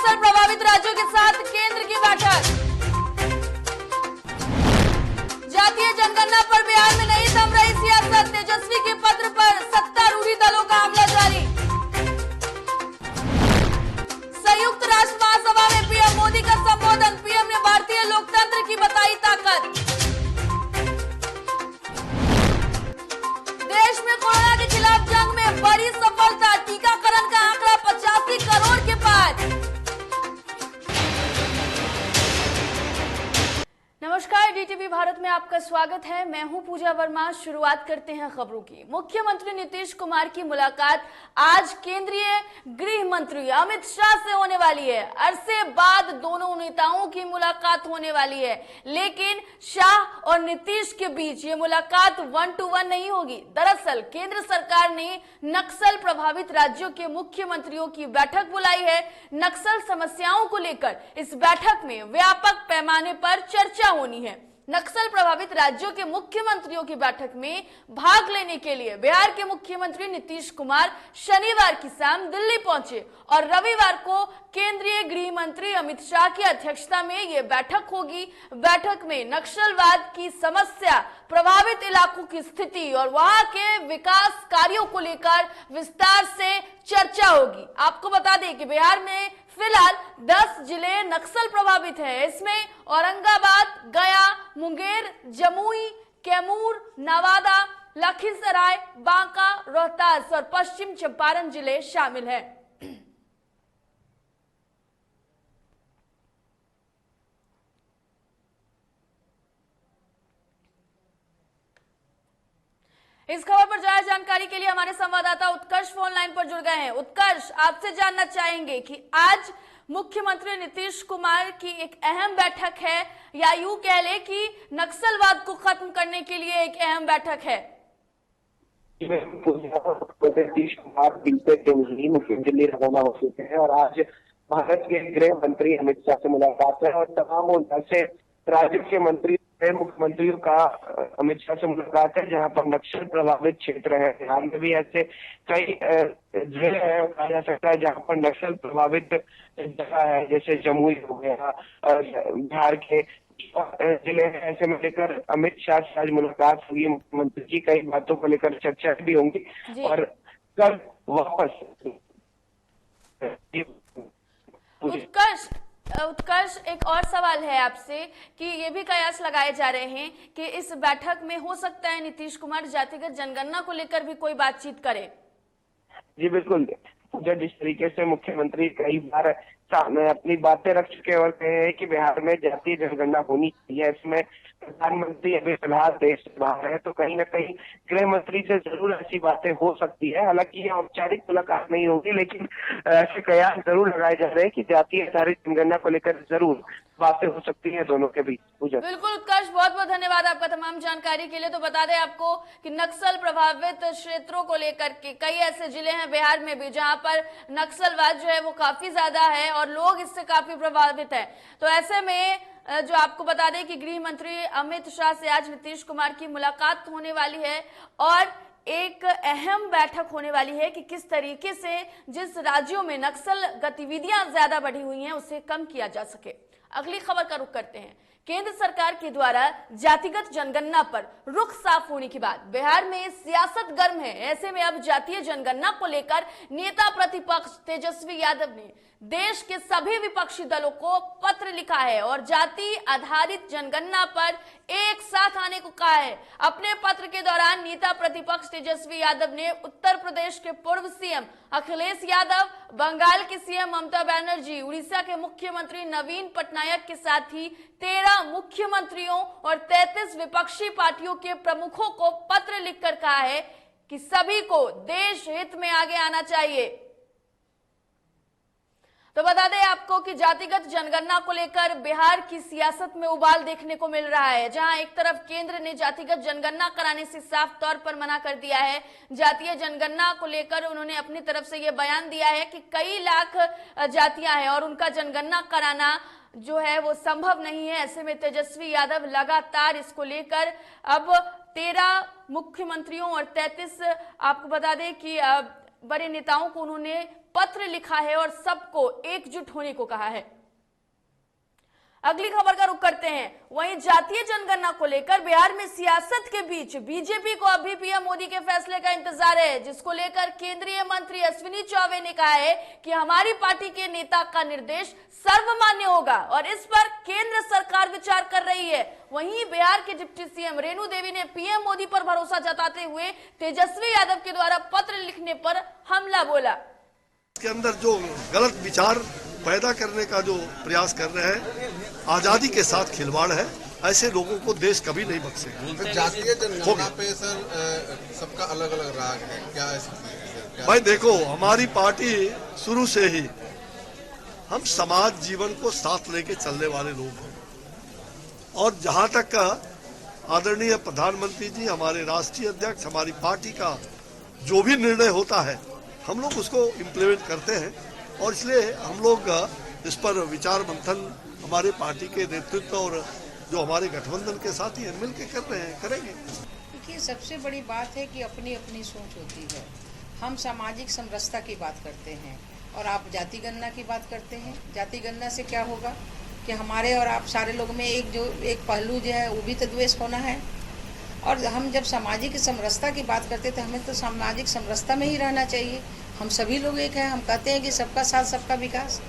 नक्सल प्रभावित राज्यों के साथ केंद्र की बैठक। जातीय जनगणना पर बिहार में नहीं थम रही सियासत, तेजस्वी के पत्र पर सत्तारूढ़ी दलों का हमला जारी। संयुक्त राष्ट्र महासभा में पीएम मोदी का संबोधन, पीएम ने भारतीय लोकतंत्र की बताई ताकत। देश में कोरोना के खिलाफ जंग में बड़ी सफलता, टीकाकरण का आंकड़ा 85 करोड़ के पार। नमस्कार, डीटीवी भारत में आपका स्वागत है। मैं हूं पूजा वर्मा। शुरुआत करते हैं खबरों की। मुख्यमंत्री नीतीश कुमार की मुलाकात आज केंद्रीय गृह मंत्री अमित शाह से होने वाली है। अरसे बाद दोनों नेताओं की मुलाकात होने वाली है, लेकिन शाह और नीतीश के बीच ये मुलाकात 1 to 1 नहीं होगी। दरअसल केंद्र सरकार ने नक्सल प्रभावित राज्यों के मुख्यमंत्रियों की बैठक बुलाई है। नक्सल समस्याओं को लेकर इस बैठक में व्यापक पैमाने पर चर्चा होनी है। नक्सल प्रभावित राज्यों के मुख्यमंत्रियों की बैठक में भाग लेने के लिए बिहार के मुख्यमंत्री नीतीश कुमार शनिवार की शाम दिल्ली पहुंचे और रविवार को केंद्रीय गृह मंत्री अमित शाह की अध्यक्षता में यह बैठक होगी। बैठक में नक्सलवाद की समस्या, प्रभावित इलाकों की स्थिति और वहां के विकास कार्यों को लेकर विस्तार से चर्चा होगी। आपको बता दें कि बिहार में फिलहाल 10 जिले नक्सल प्रभावित हैं। इसमें औरंगाबाद, गया, मुंगेर, जमुई, कैमूर, नवादा, लखीसराय, बांका, रोहतास और पश्चिम चंपारण जिले शामिल हैं। इस खबर पर ज्यादा जानकारी के लिए हमारे संवाददाता उत्कर्ष फोन लाइन पर जुड़ गए हैं। उत्कर्ष, आपसे जानना चाहेंगे कि आज मुख्यमंत्री नीतीश कुमार की एक अहम बैठक है, या यूं कह ले कि नक्सलवाद को खत्म करने के लिए एक अहम बैठक है। नीतीश कुमार बीते दिन ही दिल्ली रवाना हो चुके हैं और आज भारत के गृह मंत्री अमित शाह से मुलाकात है और तमाम ऐसे राज्यों के मंत्री मुख्यमंत्रियों का अमित शाह से मुलाकात है जहां पर नक्सल प्रभावित क्षेत्र है। बिहार में भी ऐसे कई जिले हैं, कहा जा सकता है, जहां पर नक्सल प्रभावित जगह है, जैसे जमुई हो गया और बिहार के जिले हैं। ऐसे में लेकर अमित शाह से आज मुलाकात होगी। मुख्यमंत्री की कई बातों को लेकर चर्चा भी होंगी और कल वापस उत्कर्ष, एक और सवाल है आपसे कि ये भी कयास लगाए जा रहे हैं कि इस बैठक में हो सकता है नीतीश कुमार जातिगत जनगणना को लेकर भी कोई बातचीत करे। जी बिल्कुल, जिस तरीके से मुख्यमंत्री कई बार सामने अपनी बातें रख चुके हैं और कहे हैं कि बिहार में जातीय जनगणना होनी चाहिए, इसमें प्रधानमंत्री अभी फिलहाल देश से बाहर है, तो कहीं ना कहीं गृह मंत्री से जरूर ऐसी बातें हो सकती है। हालांकि ये औपचारिक मुलाकात नहीं होगी, लेकिन ऐसे कयास जरूर लगाए जा रहे हैं कि जातीय आधारित जनगणना को लेकर जरूर बातें हो सकती है दोनों के बीच। बिल्कुल उत्कर्ष, बहुत बहुत धन्यवाद आपका तमाम जानकारी के लिए। तो बता दें आपको कि नक्सल प्रभावित क्षेत्रों को लेकर के कई ऐसे जिले हैं बिहार में भी जहां पर नक्सलवाद जो है वो काफी ज्यादा है और लोग इससे काफी प्रभावित हैं। तो ऐसे में जो आपको बता दें कि गृह मंत्री अमित शाह से आज नीतीश कुमार की मुलाकात होने वाली है और एक अहम बैठक होने वाली है कि किस तरीके से जिस राज्यों में नक्सल गतिविधियां ज्यादा बढ़ी हुई हैं उसे कम किया जा सके। अगली खबर का रुख करते हैं। केंद्र सरकार के द्वारा जातिगत जनगणना पर रुख साफ होने के बाद बिहार में सियासत गर्म है। ऐसे में अब जातीय जनगणना को लेकर नेता प्रतिपक्ष तेजस्वी यादव ने देश के सभी विपक्षी दलों को पत्र लिखा है और जाति आधारित जनगणना पर एक साथ आने को कहा है। अपने पत्र के दौरान नेता प्रतिपक्ष तेजस्वी यादव ने उत्तर प्रदेश के पूर्व सीएम अखिलेश यादव, बंगाल की सीएम ममता बनर्जी, उड़ीसा के मुख्यमंत्री नवीन पटनायक के साथ ही 13 मुख्यमंत्रियों और 33 विपक्षी पार्टियों के प्रमुखों को पत्र लिखकर कहा है कि सभी को देश हित में आगे आना चाहिए। तो बता दें आपको कि जातिगत जनगणना को लेकर बिहार की सियासत में उबाल देखने को मिल रहा है, जहां एक तरफ केंद्र ने जातिगत जनगणना कराने से साफ तौर पर मना कर दिया है। जातीय जनगणना को लेकर उन्होंने अपनी तरफ से यह बयान दिया है कि कई लाख जातियां हैं और उनका जनगणना कराना जो है वो संभव नहीं है। ऐसे में तेजस्वी यादव लगातार इसको लेकर अब 13 मुख्यमंत्रियों और 33 आपको बता दें कि बड़े नेताओं को उन्होंने पत्र लिखा है और सबको एकजुट होने को कहा है। अगली खबर का रुख करते हैं। वहीं जातीय जनगणना को लेकर बिहार में सियासत के बीच बीजेपी को अभी पीएम मोदी के फैसले का इंतजार है, जिसको लेकर केंद्रीय मंत्री अश्विनी चौबे ने कहा है कि हमारी पार्टी के नेता का निर्देश सर्वमान्य होगा और इस पर केंद्र सरकार विचार कर रही है। वहीं बिहार के डिप्टी सीएम रेणु देवी ने पीएम मोदी पर भरोसा जताते हुए तेजस्वी यादव के द्वारा पत्र लिखने पर हमला बोला। के अंदर जो गलत विचार पैदा करने का जो प्रयास कर रहे हैं, आजादी के साथ खिलवाड़ है, ऐसे लोगों को देश कभी नहीं बख्शेगा। तो जातीय जनगणना पे सर सबका अलग अलग राग है, क्या ऐसा? भाई देखो, हमारी पार्टी शुरू से ही हम समाज जीवन को साथ लेके चलने वाले लोग हैं और जहां तक का आदरणीय प्रधानमंत्री जी, हमारे राष्ट्रीय अध्यक्ष, हमारी पार्टी का जो भी निर्णय होता है हम लोग उसको इम्प्लीमेंट करते हैं और इसलिए हम लोग इस पर विचार मंथन हमारे पार्टी के नेतृत्व और जो हमारे गठबंधन के साथी हैं मिल के कर रहे हैं, करेंगे। देखिए, सबसे बड़ी बात है कि अपनी अपनी सोच होती है। हम सामाजिक समरसता की बात करते हैं और आप जाति गणना की बात करते हैं। जाति गणना से क्या होगा कि हमारे और आप सारे लोग में एक पहलू जो है वो भी तो द्वेष होना है। और हम जब सामाजिक समरसता की बात करते थे, हमें तो सामाजिक समरसता में ही रहना चाहिए। हम सभी लोग एक हैं। हम कहते हैं कि सबका साथ सबका विकास।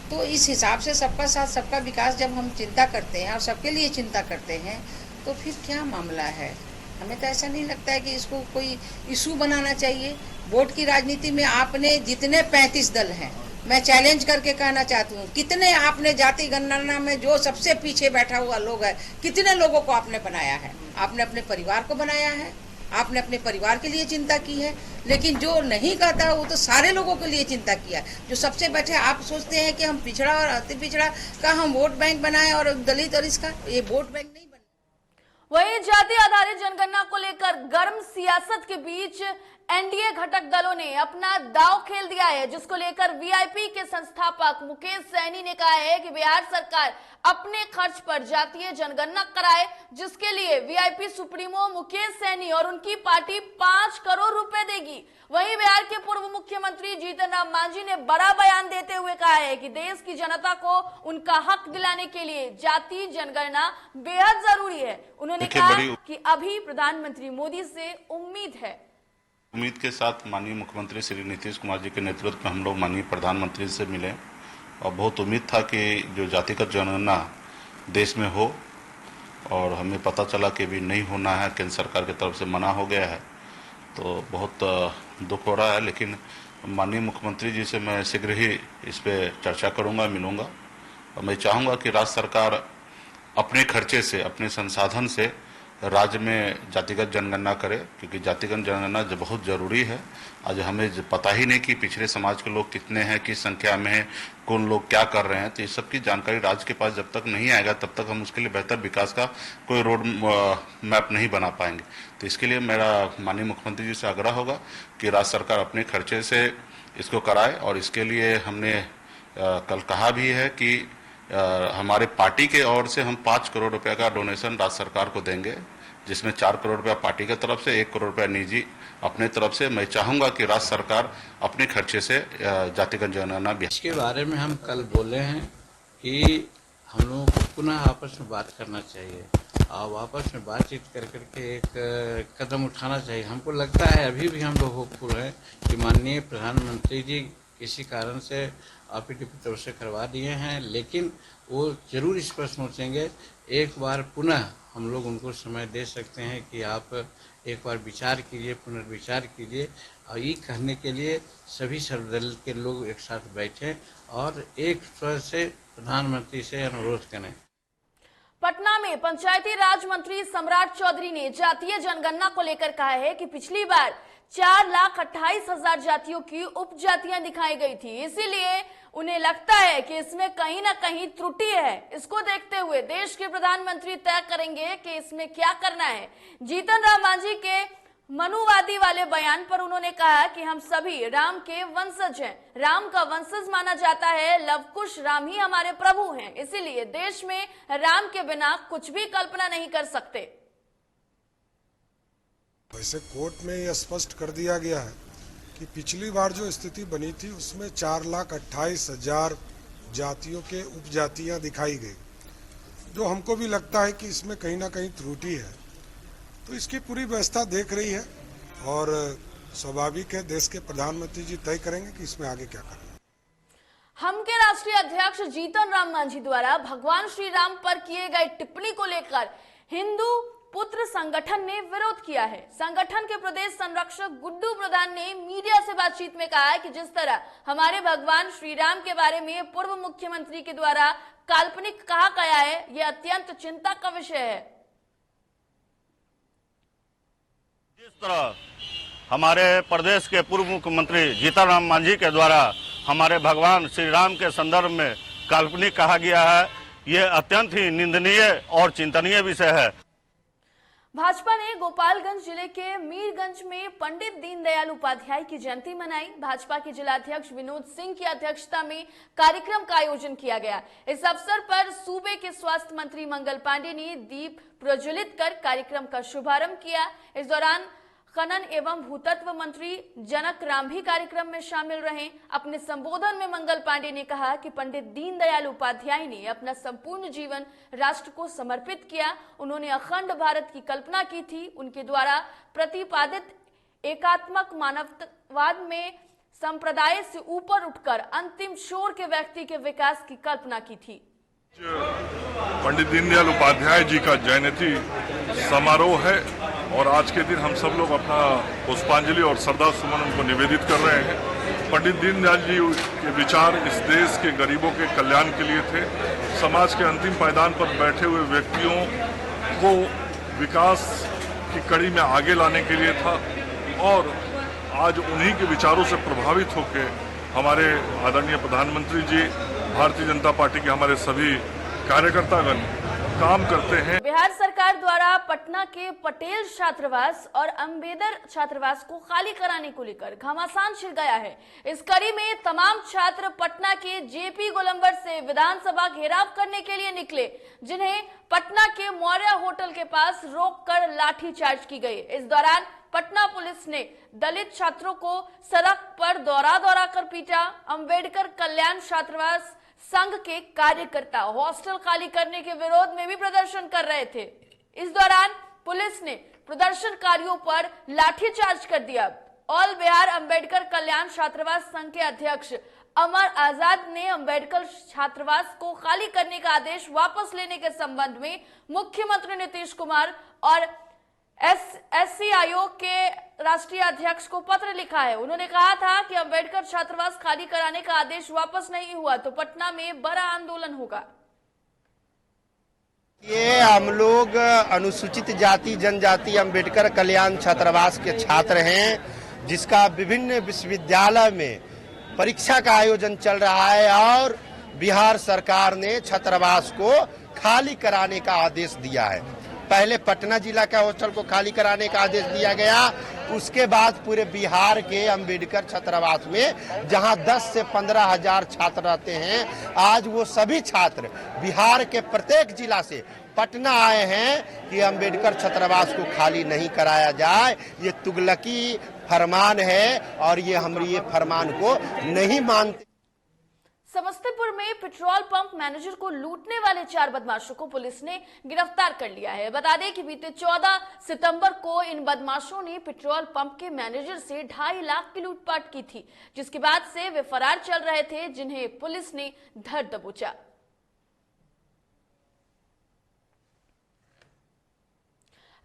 तो इस हिसाब से सबका साथ सबका विकास जब हम चिंता करते हैं और सबके लिए चिंता करते हैं तो फिर क्या मामला है? हमें तो ऐसा नहीं लगता है कि इसको कोई इशू बनाना चाहिए। वोट की राजनीति में आपने जितने 35 दल हैं, मैं चैलेंज करके कहना चाहती हूँ, कितने आपने जाति गणना में जो सबसे पीछे बैठा हुआ लोग है, कितने लोगों को आपने बनाया है? आपने अपने परिवार को बनाया है, आपने अपने परिवार के लिए चिंता की है। लेकिन जो नहीं कहता वो तो सारे लोगों के लिए चिंता किया है। जो सबसे बैठे, आप सोचते हैं कि हम पिछड़ा और अति पिछड़ा का हम वोट बैंक बनाए और दलित और इसका, ये वोट बैंक नहीं बना। वहीं जाति आधारित जनगणना को लेकर गर्म सियासत के बीच एनडीए घटक दलों ने अपना दांव खेल दिया है, जिसको लेकर वीआईपी के संस्थापक मुकेश सैनी ने कहा है कि बिहार सरकार अपने खर्च पर जातीय जनगणना कराए, जिसके लिए वीआईपी सुप्रीमो मुकेश सैनी और उनकी पार्टी 5 करोड़ रुपए देगी। वहीं बिहार के पूर्व मुख्यमंत्री जीतन राम मांझी ने बड़ा बयान देते हुए कहा है कि देश की जनता को उनका हक दिलाने के लिए जातीय जनगणना बेहद जरूरी है। उन्होंने कहा कि अभी प्रधानमंत्री मोदी से उम्मीद के साथ माननीय मुख्यमंत्री श्री नीतीश कुमार जी के नेतृत्व में हम लोग माननीय प्रधानमंत्री से मिले और बहुत उम्मीद था कि जो जातिगत जनगणना देश में हो, और हमें पता चला कि भी नहीं होना है, केंद्र सरकार की तरफ से मना हो गया है। तो बहुत दुख हो रहा है, लेकिन माननीय मुख्यमंत्री जी से मैं शीघ्र ही इस पर चर्चा करूंगा, मिलूंगा और मैं चाहूँगा कि राज्य सरकार अपने खर्चे से, अपने संसाधन से राज्य में जातिगत जनगणना करे, क्योंकि जातिगत जनगणना जो बहुत ज़रूरी है। आज हमें पता ही नहीं कि पिछड़े समाज के लोग कितने हैं, किस संख्या में हैं, कौन लोग क्या कर रहे हैं। तो इस सब की जानकारी राज्य के पास जब तक नहीं आएगा तब तक हम उसके लिए बेहतर विकास का कोई रोड मैप नहीं बना पाएंगे। तो इसके लिए मेरा माननीय मुख्यमंत्री जी से आग्रह होगा कि राज्य सरकार अपने खर्चे से इसको कराए। और इसके लिए हमने कल कहा भी है कि हमारे पार्टी के ओर से हम 5 करोड़ रुपए का डोनेशन राज्य सरकार को देंगे, जिसमें 4 करोड़ रुपया पार्टी की तरफ से, 1 करोड़ रुपया निजी अपने तरफ से। मैं चाहूंगा कि राज्य सरकार अपने खर्चे से जातिगत जनगणना भी। इसके बारे में हम कल बोले हैं कि हम लोगों को पुनः आपस में बात करना चाहिए और आपस में बातचीत कर करके एक कदम उठाना चाहिए। हमको लगता है अभी भी हम लोग होपफुल हैं कि माननीय प्रधानमंत्री जी किसी कारण से आरपीटी की तरफ से करवा दिए हैं, लेकिन वो जरूर इस पर सोचेंगे। एक बार पुनः हम लोग उनको समय दे सकते हैं कि आप एक बार विचार कीजिए, पुनर्विचार कीजिए। और ये कहने के लिए सभी सर्वदल के लोग एक साथ बैठें और एक स्वर से प्रधानमंत्री से अनुरोध करें। पटना में पंचायती राज मंत्री सम्राट चौधरी ने जातीय जनगणना को लेकर कहा है कि पिछली बार 4,28,000 जातियों की उपजातियां दिखाई गई थी, इसीलिए उन्हें लगता है कि इसमें कहीं ना कहीं त्रुटि है। इसको देखते हुए देश के प्रधानमंत्री तय करेंगे कि इसमें क्या करना है। जीतन राम मांझी के मनुवादी वाले बयान पर उन्होंने कहा कि हम सभी राम के वंशज हैं, राम का वंशज माना जाता है, लवकुश राम ही हमारे प्रभु हैं, इसीलिए देश में राम के बिना कुछ भी कल्पना नहीं कर सकते। वैसे कोर्ट में यह स्पष्ट कर दिया गया है कि पिछली बार जो स्थिति बनी थी उसमें 4,28,000 जातियों के उपजातियां दिखाई गई, जो हमको भी लगता है कि इसमें कहीं ना कहीं त्रुटि है। तो इसकी पूरी व्यवस्था देख रही है और स्वाभाविक है देश के प्रधानमंत्री जी तय करेंगे कि इसमें आगे क्या करना है। हम के राष्ट्रीय अध्यक्ष जीतन राम मांझी द्वारा भगवान श्री राम पर किए गए टिप्पणी को लेकर हिंदू पुत्र संगठन ने विरोध किया है। संगठन के प्रदेश संरक्षक गुड्डू प्रधान ने मीडिया से बातचीत में कहा है कि जिस तरह हमारे भगवान श्री राम के बारे में पूर्व मुख्यमंत्री के द्वारा काल्पनिक कहा गया है, यह अत्यंत चिंता का विषय है। जिस तरह हमारे प्रदेश के पूर्व मुख्यमंत्री जीतन राम मांझी के द्वारा हमारे भगवान श्री राम के संदर्भ में काल्पनिक कहा गया है, यह अत्यंत ही निंदनीय और चिंतनीय विषय है। भाजपा ने गोपालगंज जिले के मीरगंज में पंडित दीनदयाल उपाध्याय की जयंती मनाई। भाजपा के जिलाध्यक्ष विनोद सिंह की अध्यक्षता में कार्यक्रम का आयोजन किया गया। इस अवसर पर सूबे के स्वास्थ्य मंत्री मंगल पांडे ने दीप प्रज्वलित कर कार्यक्रम का शुभारंभ किया। इस दौरान खनन एवं भूतत्व मंत्री जनक राम भी कार्यक्रम में शामिल रहे। अपने संबोधन में मंगल पांडे ने कहा कि पंडित दीनदयाल उपाध्याय ने अपना संपूर्ण जीवन राष्ट्र को समर्पित किया। उन्होंने अखंड भारत की कल्पना की थी। उनके द्वारा प्रतिपादित एकात्मक मानववाद में संप्रदाय से ऊपर उठकर अंतिम छोर के व्यक्ति के विकास की कल्पना की थी। पंडित दीनदयाल उपाध्याय जी का जयंती समारोह है और आज के दिन हम सब लोग अपना पुष्पांजलि और श्रद्धा सुमन उनको निवेदित कर रहे हैं। पंडित दीनदयाल जी के विचार इस देश के गरीबों के कल्याण के लिए थे। समाज के अंतिम पायदान पर बैठे हुए व्यक्तियों को विकास की कड़ी में आगे लाने के लिए था और आज उन्हीं के विचारों से प्रभावित होकर हमारे आदरणीय प्रधानमंत्री जी, भारतीय जनता पार्टी के हमारे सभी कार्यकर्तागण काम करते हैं। बिहार सरकार द्वारा पटना के पटेल छात्रावास और अम्बेडकर छात्रावास को खाली कराने को लेकर घमासान छिड़ गया है। इस कड़ी में तमाम छात्र पटना के जेपी गोलंबर से विधानसभा घेराव करने के लिए निकले, जिन्हें पटना के मौर्य होटल के पास रोककर लाठीचार्ज की गई। इस दौरान पटना पुलिस ने दलित छात्रों को सड़क पर दौड़ा कर पीटा। अम्बेडकर कल्याण छात्रावास संघ के कार्यकर्ता हॉस्टल खाली करने के विरोध में भी प्रदर्शन कर रहे थे। इस दौरान पुलिस ने प्रदर्शनकारियों पर लाठीचार्ज कर दिया। ऑल बिहार अम्बेडकर कल्याण छात्रावास संघ के अध्यक्ष अमर आजाद ने अम्बेडकर छात्रावास को खाली करने का आदेश वापस लेने के संबंध में मुख्यमंत्री नीतीश कुमार और एससी आयोग के राष्ट्रीय अध्यक्ष को पत्र लिखा है। उन्होंने कहा था कि अम्बेडकर छात्रावास खाली कराने का आदेश वापस नहीं हुआ तो पटना में बड़ा आंदोलन होगा। ये हम लोग अनुसूचित जाति जनजाति अम्बेडकर कल्याण छात्रावास के छात्र हैं, जिसका विभिन्न विश्वविद्यालय में परीक्षा का आयोजन चल रहा है और बिहार सरकार ने छात्रावास को खाली कराने का आदेश दिया है। पहले पटना जिला का हॉस्टल को खाली कराने का आदेश दिया गया, उसके बाद पूरे बिहार के अम्बेडकर छात्रावास में जहां 10 से 15 हजार छात्र रहते हैं, आज वो सभी छात्र बिहार के प्रत्येक जिला से पटना आए हैं कि अम्बेडकर छात्रावास को खाली नहीं कराया जाए। ये तुगलकी फरमान है और हम ये फरमान को नहीं मानते। समस्तीपुर में पेट्रोल पंप मैनेजर को लूटने वाले 4 बदमाशों को पुलिस ने गिरफ्तार कर लिया है। बता दें कि बीते 14 सितंबर को इन बदमाशों ने पेट्रोल पंप के मैनेजर से 2.5 लाख की लूटपाट की थी, जिसके बाद से वे फरार चल रहे थे, जिन्हें पुलिस ने धर दबोचा।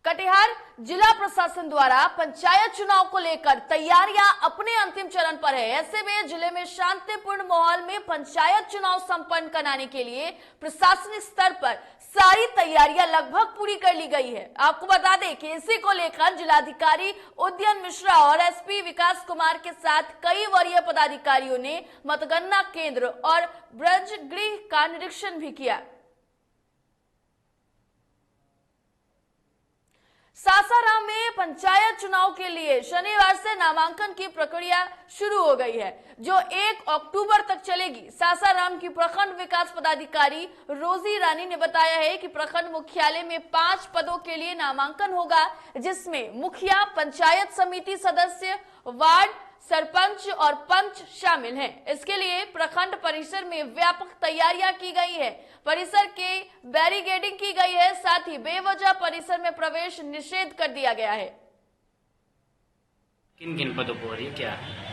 कटिहार जिला प्रशासन द्वारा पंचायत चुनाव को लेकर तैयारियां अपने अंतिम चरण पर है। ऐसे में जिले में शांतिपूर्ण माहौल में पंचायत चुनाव संपन्न कराने के लिए प्रशासनिक स्तर पर सारी तैयारियां लगभग पूरी कर ली गई है। आपको बता दें कि इसी को लेकर जिलाधिकारी उदयन मिश्रा और एसपी विकास कुमार के साथ कई वरीय पदाधिकारियों ने मतगणना केंद्र और ब्रज गृह का निरीक्षण भी किया। सासाराम में पंचायत चुनाव के लिए शनिवार से नामांकन की प्रक्रिया शुरू हो गई है, जो 1 अक्टूबर तक चलेगी। सासाराम की प्रखंड विकास पदाधिकारी रोजी रानी ने बताया है कि प्रखंड मुख्यालय में 5 पदों के लिए नामांकन होगा, जिसमें मुखिया, पंचायत समिति सदस्य, वार्ड सरपंच और पंच शामिल हैं। इसके लिए प्रखंड परिसर में व्यापक तैयारियां की गई है। परिसर के बैरिकेडिंग की गई है, साथ ही बेवजह परिसर में प्रवेश निषेध कर दिया गया है। किन किन पदों पर हो रही है, क्या है?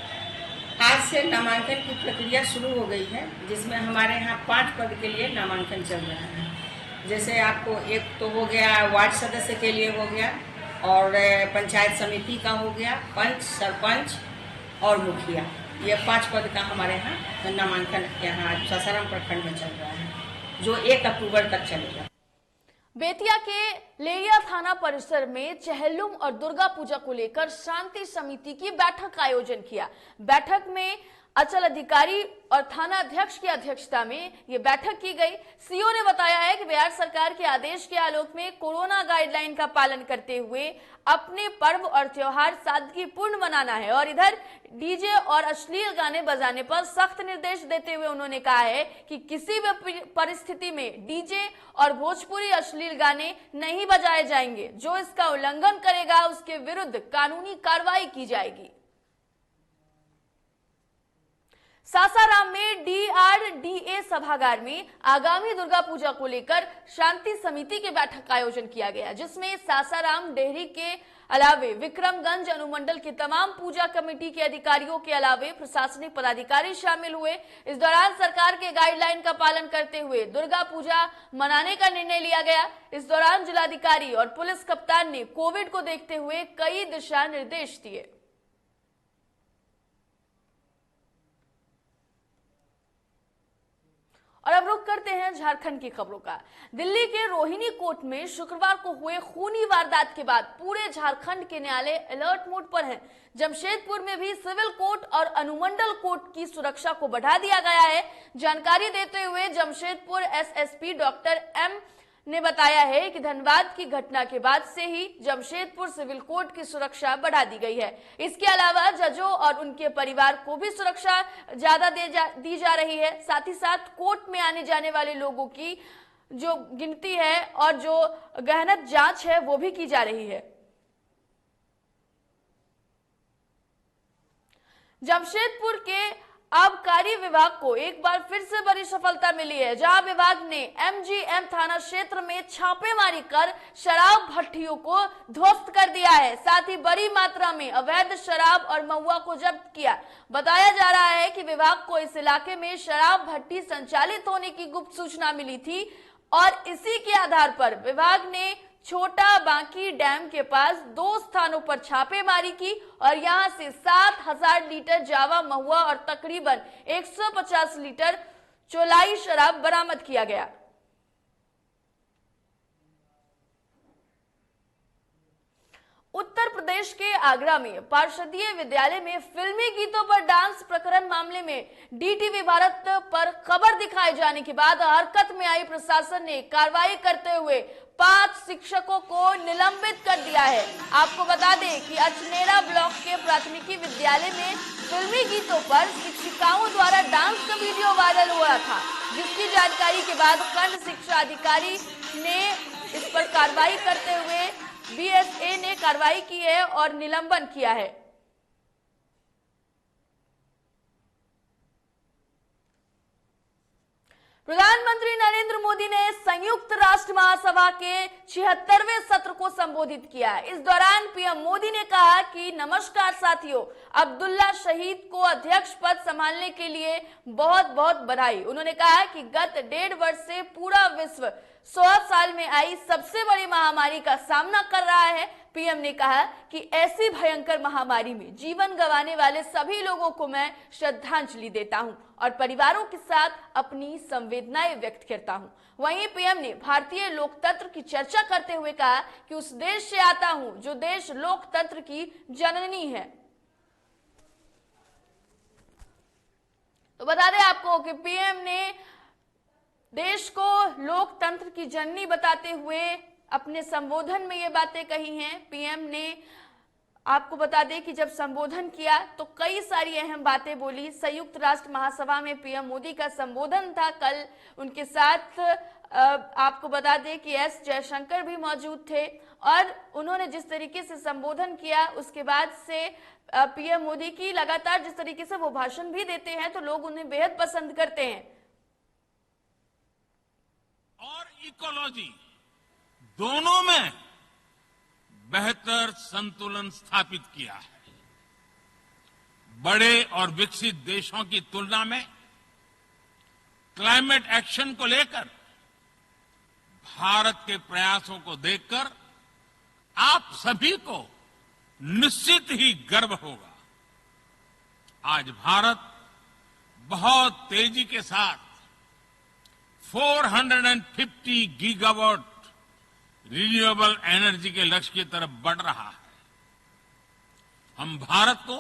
आज से नामांकन की प्रक्रिया शुरू हो गई है, जिसमें हमारे यहाँ 5 पद के लिए नामांकन चल रहा है। जैसे आपको एक तो हो गया वार्ड सदस्य के लिए हो गया, और पंचायत समिति का हो गया, पंच, सरपंच और मुखिया, ये 5 पद का हमारे यहाँ नामांकन यहाँ सासाराम प्रखंड में चल रहा है, जो 1 अक्टूबर तक चलेगा। बेतिया के लेरिया थाना परिसर में चहलुम और दुर्गा पूजा को लेकर शांति समिति की बैठक का आयोजन किया। बैठक में अचल अधिकारी और थाना अध्यक्ष की अध्यक्षता में यह बैठक की गई। सीओ ने बताया है कि बिहार सरकार के आदेश के आलोक में कोरोना गाइडलाइन का पालन करते हुए अपने पर्व और त्योहार सादगीपूर्ण मनाना है, और इधर डीजे और अश्लील गाने बजाने पर सख्त निर्देश देते हुए उन्होंने कहा है कि किसी भी परिस्थिति में डीजे और भोजपुरी अश्लील गाने नहीं बजाए जाएंगे। जो इसका उल्लंघन करेगा उसके विरुद्ध कानूनी कार्रवाई की जाएगी। सासाराम में DRDA सभागार में आगामी दुर्गा पूजा को लेकर शांति समिति की बैठक का आयोजन किया गया, जिसमें सासाराम डेहरी के अलावे विक्रमगंज अनुमंडल के तमाम पूजा कमेटी के अधिकारियों के अलावे प्रशासनिक पदाधिकारी शामिल हुए। इस दौरान सरकार के गाइडलाइन का पालन करते हुए दुर्गा पूजा मनाने का निर्णय लिया गया। इस दौरान जिलाधिकारी और पुलिस कप्तान ने कोविड को देखते हुए कई दिशा निर्देश दिए। और अब रुक करते हैं झारखंड की खबरों का। दिल्ली के रोहिणी कोर्ट में शुक्रवार को हुए खूनी वारदात के बाद पूरे झारखंड के न्यायालय अलर्ट मोड पर हैं। जमशेदपुर में भी सिविल कोर्ट और अनुमंडल कोर्ट की सुरक्षा को बढ़ा दिया गया है। जानकारी देते हुए जमशेदपुर एसएसपी डॉक्टर एम ने बताया है कि धनबाद की घटना के बाद से ही जमशेदपुर सिविल कोर्ट की सुरक्षा बढ़ा दी गई है। इसके अलावा जजों और उनके परिवार को भी सुरक्षा ज्यादा दी जा रही है। साथ ही साथ कोर्ट में आने जाने वाले लोगों की जो गिनती है और जो गहन जांच है वो भी की जा रही है। जमशेदपुर के आबकारी विभाग को एक बार फिर से बड़ी सफलता मिली है, जहां विभाग ने MGM थाना क्षेत्र में छापेमारी कर शराब भट्टियों को ध्वस्त कर दिया है। साथ ही बड़ी मात्रा में अवैध शराब और महुआ को जब्त किया। बताया जा रहा है कि विभाग को इस इलाके में शराब भट्टी संचालित होने की गुप्त सूचना मिली थी और इसी के आधार पर विभाग ने छोटा बांकी डैम के पास 2 स्थानों पर छापेमारी की और यहां से 7,000 लीटर जावा महुआ और तकरीबन 150 लीटर चौलाई शराब बरामद किया गया। उत्तर प्रदेश के आगरा में पार्षदीय विद्यालय में फिल्मी गीतों पर डांस प्रकरण मामले में डीटीवी भारत पर खबर दिखाए जाने के बाद हरकत में आई प्रशासन ने कार्रवाई करते हुए 5 शिक्षकों को निलंबित कर दिया है। आपको बता दें कि अचनेरा ब्लॉक के प्राथमिकी विद्यालय में फिल्मी गीतों पर शिक्षिकाओं द्वारा डांस का वीडियो वायरल हो रहा था, जिसकी जानकारी के बाद खंड शिक्षा अधिकारी ने इस पर कार्रवाई करते हुए BSA ने कार्रवाई की है और निलंबन किया है। प्रधानमंत्री नरेंद्र मोदी ने संयुक्त राष्ट्र महासभा के 76वें सत्र को संबोधित किया। इस दौरान पीएम मोदी ने कहा कि नमस्कार साथियों, अब्दुल्ला शहीद को अध्यक्ष पद संभालने के लिए बहुत बहुत बधाई। उन्होंने कहा कि गत 1.5 वर्ष से पूरा विश्व 100 साल में आई सबसे बड़ी महामारी का सामना कर रहा है। पीएम ने कहा कि ऐसी भयंकर महामारी में जीवन गंवाने वाले सभी लोगों को मैं श्रद्धांजलि देता हूं और परिवारों के साथ अपनी संवेदनाएं व्यक्त करता हूं। वहीं पीएम ने भारतीय लोकतंत्र की चर्चा करते हुए कहा कि उस देश से आता हूं जो देश लोकतंत्र की जननी है। तो बता दें आपको कि पीएम ने देश को लोकतंत्र की जननी बताते हुए अपने संबोधन में ये बातें कही हैं। पीएम ने आपको बता दें कि जब संबोधन किया तो कई सारी अहम बातें बोली। संयुक्त राष्ट्र महासभा में पीएम मोदी का संबोधन था। कल उनके साथ आपको बता दें कि एस जयशंकर भी मौजूद थे और उन्होंने जिस तरीके से संबोधन किया उसके बाद से पीएम मोदी की लगातार जिस तरीके से वो भाषण भी देते हैं तो लोग उन्हें बेहद पसंद करते हैं। और इकोलॉजी दोनों में बेहतर संतुलन स्थापित किया है। बड़े और विकसित देशों की तुलना में क्लाइमेट एक्शन को लेकर भारत के प्रयासों को देखकर आप सभी को निश्चित ही गर्व होगा। आज भारत बहुत तेजी के साथ 450 गीगावाट रिन्यूएबल एनर्जी के लक्ष्य की तरफ बढ़ रहा है। हम भारत को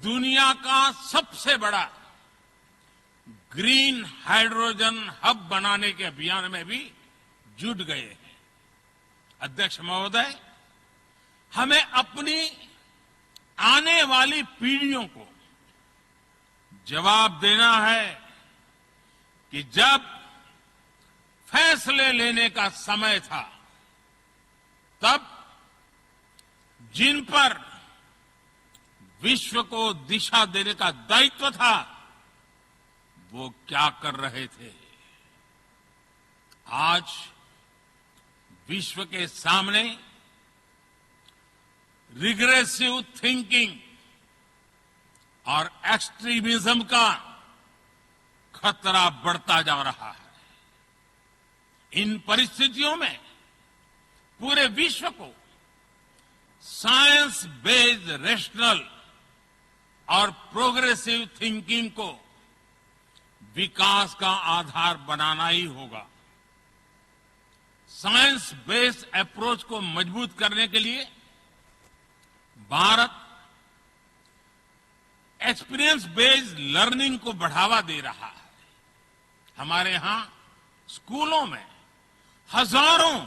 दुनिया का सबसे बड़ा ग्रीन हाइड्रोजन हब बनाने के अभियान में भी जुट गए हैं। अध्यक्ष महोदय, हमें अपनी आने वाली पीढ़ियों को जवाब देना है कि जब फैसले लेने का समय था तब जिन पर विश्व को दिशा देने का दायित्व था वो क्या कर रहे थे। आज विश्व के सामने रिग्रेसिव थिंकिंग और एक्सट्रीमिज्म का खतरा बढ़ता जा रहा है। इन परिस्थितियों में पूरे विश्व को साइंस बेस्ड रेशनल और प्रोग्रेसिव थिंकिंग को विकास का आधार बनाना ही होगा। साइंस बेस्ड अप्रोच को मजबूत करने के लिए भारत एक्सपीरियंस बेस्ड लर्निंग को बढ़ावा दे रहा है। हमारे यहां स्कूलों में हजारों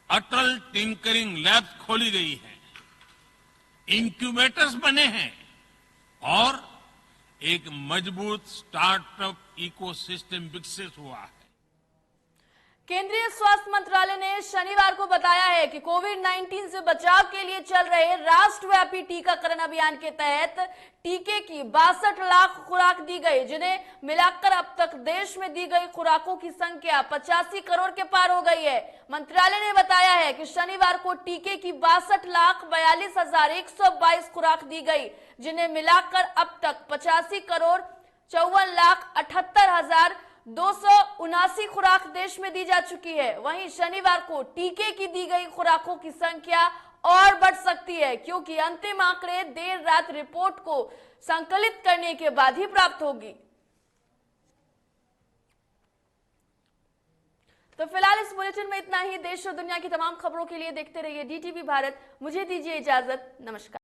अटल टिंकरिंग लैब्स खोली गई हैं, इंक्यूबेटर्स बने हैं और एक मजबूत स्टार्टअप इकोसिस्टम विकसित हुआ है। केंद्रीय स्वास्थ्य मंत्रालय ने शनिवार को बताया है कि कोविड-19 से बचाव के लिए चल रहे राष्ट्रव्यापी टीकाकरण अभियान के तहत टीके की 62 लाख खुराक दी गई, जिन्हें मिलाकर अब तक देश में दी गई खुराकों की संख्या 85 करोड़ के पार हो गई है। मंत्रालय ने बताया है कि शनिवार को टीके की 62,42,122 खुराक दी गई, जिन्हें मिलाकर अब तक 85 करोड़ 54,78,279 खुराक देश में दी जा चुकी है। वहीं शनिवार को टीके की दी गई खुराकों की संख्या और बढ़ सकती है, क्योंकि अंतिम आंकड़े देर रात रिपोर्ट को संकलित करने के बाद ही प्राप्त होगी। तो फिलहाल इस बुलेटिन में इतना ही। देश और दुनिया की तमाम खबरों के लिए देखते रहिए डीटीवी भारत। मुझे दीजिए इजाजत। नमस्कार।